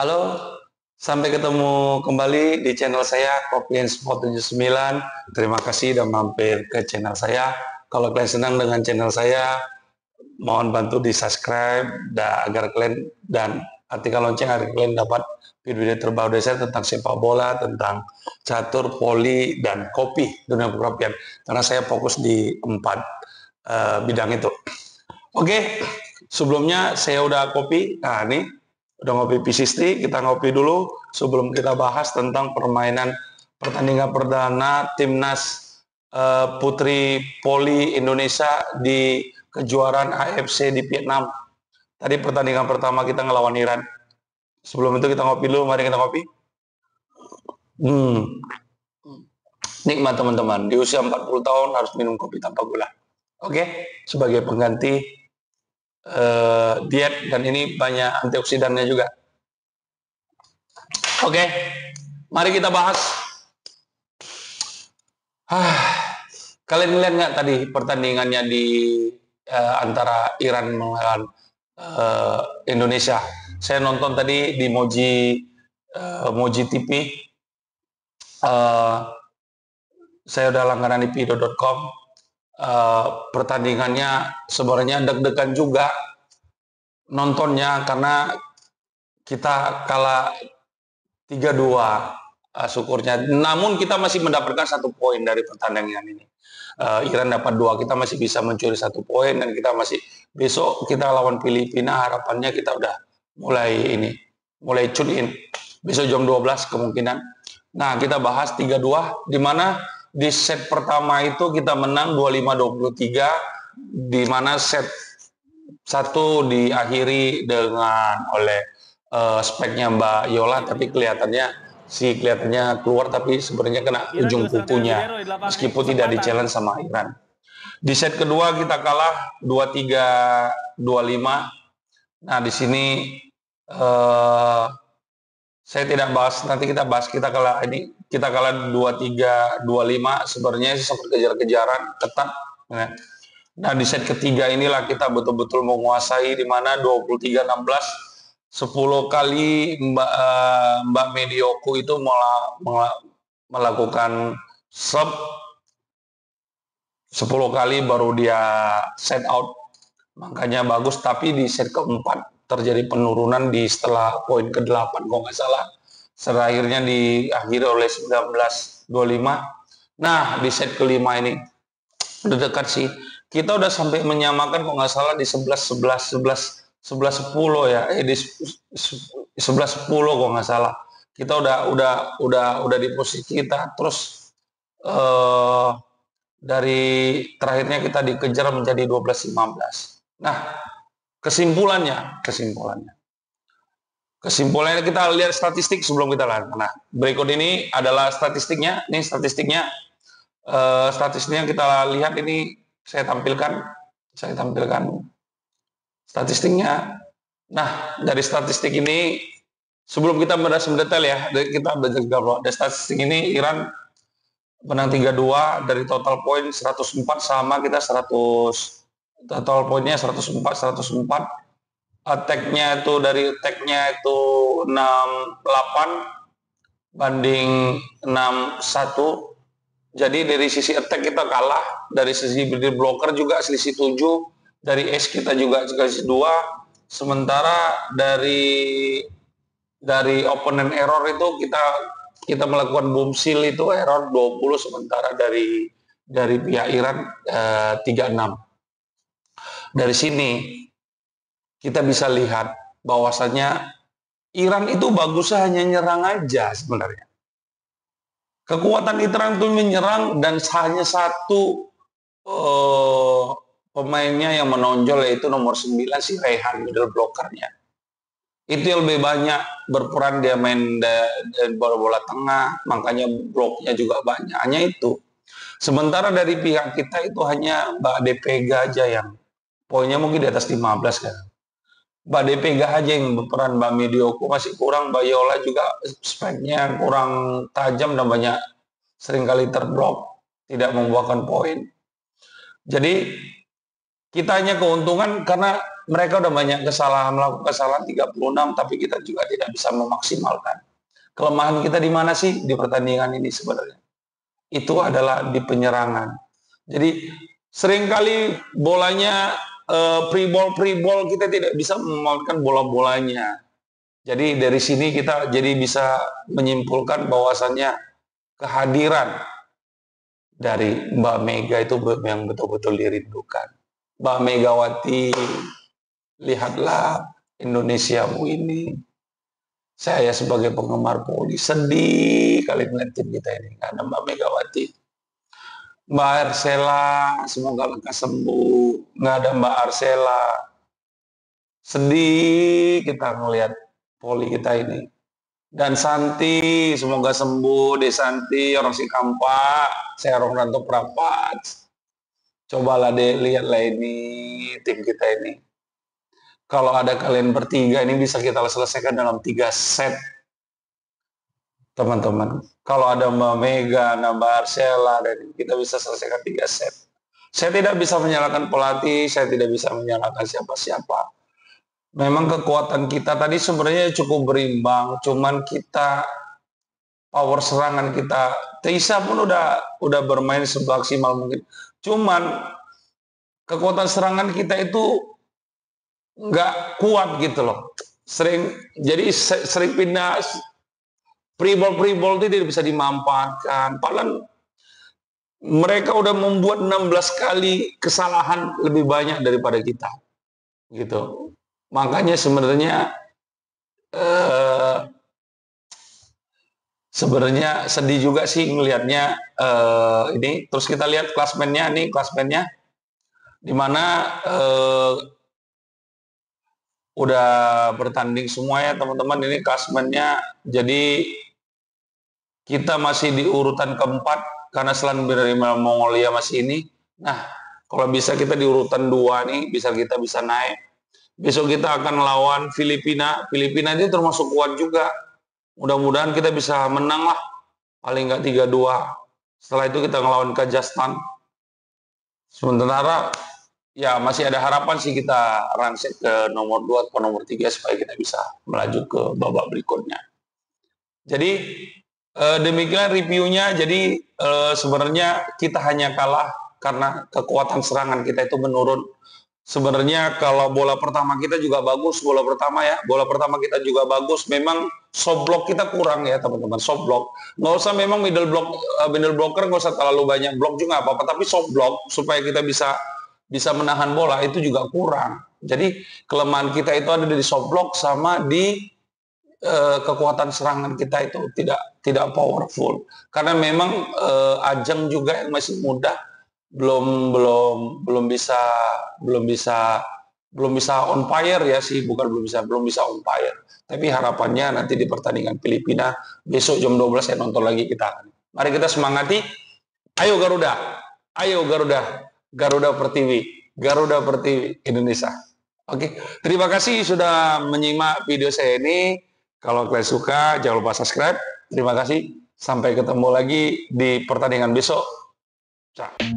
Halo, sampai ketemu kembali di channel saya Kopi and Spot 79. Terima kasih sudah mampir ke channel saya. Kalau kalian senang dengan channel saya, mohon bantu di subscribe agar kalian dan aktifkan lonceng agar kalian dapat video-video terbaru dari saya tentang sepak bola, tentang catur, voli, dan kopi dunia perkopian. Karena saya fokus di 4 bidang itu. Oke, sebelumnya saya udah kopi. Nah ini udah ngopi P60, kita ngopi dulu sebelum kita bahas tentang pertandingan perdana timnas putri voli Indonesia di kejuaraan AFC di Vietnam. Tadi pertandingan pertama kita ngelawan Iran. Sebelum itu kita ngopi dulu, mari kita ngopi. Nikmat teman-teman, di usia 40 tahun harus minum kopi tanpa gula. Oke, sebagai pengganti diet, dan ini banyak antioksidannya juga. Oke, mari kita bahas. Kalian lihat nggak tadi pertandingannya di antara Iran melawan Indonesia? Saya nonton tadi di Moji TV. Saya udah langganan di pido.com. Pertandingannya sebenarnya deg-degan juga nontonnya karena kita kalah 3-2, syukurnya. Namun kita masih mendapatkan 1 poin dari pertandingan ini. Iran dapat 2, kita masih bisa mencuri 1 poin, dan kita masih besok kita lawan Filipina. Harapannya kita udah mulai tune in besok jam 12 kemungkinan. Nah, kita bahas 3-2, di mana di set pertama itu kita menang 25-23, di mana set 1 diakhiri dengan oleh speknya Mbak Yola, tapi kelihatannya keluar, tapi sebenarnya kena ujung kukunya meskipun tidak di challenge sama Iran. Di set kedua kita kalah 23-25. Nah, di sini saya tidak bahas, nanti kita bahas. Kita kalah 23-25, sebenarnya sempat kejar-kejaran ketat. Nah, di set ketiga inilah kita betul-betul menguasai, di mana 23-16, 10 kali Mbak Medioku itu melakukan serve, 10 kali baru dia set out. Makanya bagus, tapi di set keempat terjadi penurunan setelah poin ke-8 kalau nggak salah. Terakhirnya diakhiri oleh 19-25. Nah, di set kelima ini udah dekat sih. Kita udah sampai menyamakan kalau nggak salah di 11-10 ya. Di 11-10 kalau nggak salah. Kita udah di posisi kita. Terus dari terakhirnya kita dikejar menjadi 12-15. Nah, kesimpulannya kita lihat statistik sebelum kita lanjut. Nah, berikut ini adalah statistiknya. Ini statistiknya kita lihat, ini saya tampilkan statistiknya. Nah, dari statistik ini sebelum kita bahas mendetail ya, kita belajar ada statistik ini. Iran menang 3-2 dari total poin 104, sama kita 100. Total poinnya 104. Attack-nya itu 68 banding 61. Jadi dari sisi attack kita kalah, dari sisi body blocker juga selisih 7, dari ace kita juga selisih 2. Sementara dari opponent error itu kita melakukan boom seal itu error 20, sementara dari pihak Iran 36. Dari sini kita bisa lihat bahwasanya Iran itu bagusnya hanya nyerang aja sebenarnya. Kekuatan Iran itu menyerang, dan hanya 1 pemainnya yang menonjol, yaitu nomor 9 si Rehan, middle blockernya. Itu yang lebih banyak berperan, dia main bola tengah, makanya bloknya juga banyak. Hanya itu. Sementara dari pihak kita itu hanya Mbak Depega aja yang poinnya mungkin di atas 15 kan. Mbak Depega aja yang berperan, Mbak Medioku masih kurang, Mbak Yola juga speknya kurang tajam dan banyak seringkali terblok, tidak membuahkan poin. Jadi kita hanya keuntungan karena mereka udah banyak kesalahan, melakukan kesalahan 36, tapi kita juga tidak bisa memaksimalkan. Kelemahan kita di mana sih di pertandingan ini sebenarnya? Itu adalah di penyerangan. Jadi seringkali bolanya pre-ball kita tidak bisa memainkan bola-bolanya. Jadi dari sini kita jadi bisa menyimpulkan bahwasannya kehadiran dari Mbak Mega itu yang betul-betul dirindukan. Mbak Megawati, lihatlah Indonesiamu ini. Saya sebagai penggemar Poli sedih kali melihat tim kita ini karena Mbak Megawati. Mbak Arsela, semoga lekas sembuh. Nggak ada Mbak Arsela. Sedih kita melihat Poli kita ini. Dan Santi, semoga sembuh. Desanti, orang Sikampa, saya orang Ranto Prapat. Cobalah deh, lihatlah ini tim kita ini. Kalau ada kalian bertiga, ini bisa kita selesaikan dalam 3 set. Teman-teman, kalau ada Mbak Mega, Mbak Arsela, dan kita bisa selesaikan 3 set. Saya tidak bisa menyalahkan pelatih, saya tidak bisa menyalahkan siapa-siapa. Memang kekuatan kita tadi sebenarnya cukup berimbang, cuman kita power serangan kita, Teisa pun udah bermain semaksimal mungkin. Cuman kekuatan serangan kita itu nggak kuat gitu loh. Sering pindah pre-ball itu tidak bisa dimanfaatkan. Padahal mereka udah membuat 16 kali kesalahan lebih banyak daripada kita. Gitu. Makanya sebenarnya sedih juga sih ngelihatnya ini. Terus kita lihat klasmennya, di mana udah bertanding semua ya teman-teman. Ini klasmennya, jadi kita masih di urutan keempat karena selain menerima Mongolia masih ini. Nah, kalau bisa kita di urutan 2 nih, kita bisa naik. Besok kita akan lawan Filipina. Filipina ini termasuk kuat juga. Mudah-mudahan kita bisa menang lah. Paling nggak 3-2. Setelah itu kita ngelawan Kazakhstan. Sementara ya masih ada harapan sih kita rangset ke nomor 2 atau nomor 3 supaya kita bisa melaju ke babak berikutnya. Jadi demikian reviewnya. Jadi sebenarnya kita hanya kalah karena kekuatan serangan kita itu menurun. Sebenarnya kalau bola pertama kita juga bagus, bola pertama kita juga bagus. Memang soft block kita kurang ya teman-teman, soft block. Nggak usah memang middle blocker nggak usah terlalu banyak block juga apa-apa, tapi soft block supaya kita bisa menahan bola itu juga kurang. Jadi kelemahan kita itu ada di soft block sama di kekuatan serangan kita itu tidak powerful. Karena memang Ajeng juga yang masih muda belum bisa on fire ya sih, belum bisa on fire. Tapi harapannya nanti di pertandingan Filipina besok jam 12 saya nonton lagi kita. Mari kita semangati. Ayo Garuda. Ayo Garuda. Garuda Pertiwi. Garuda Pertiwi Indonesia. Oke, terima kasih sudah menyimak video saya ini. Kalau kalian suka jangan lupa subscribe. Terima kasih. Sampai ketemu lagi di pertandingan besok. Ciao.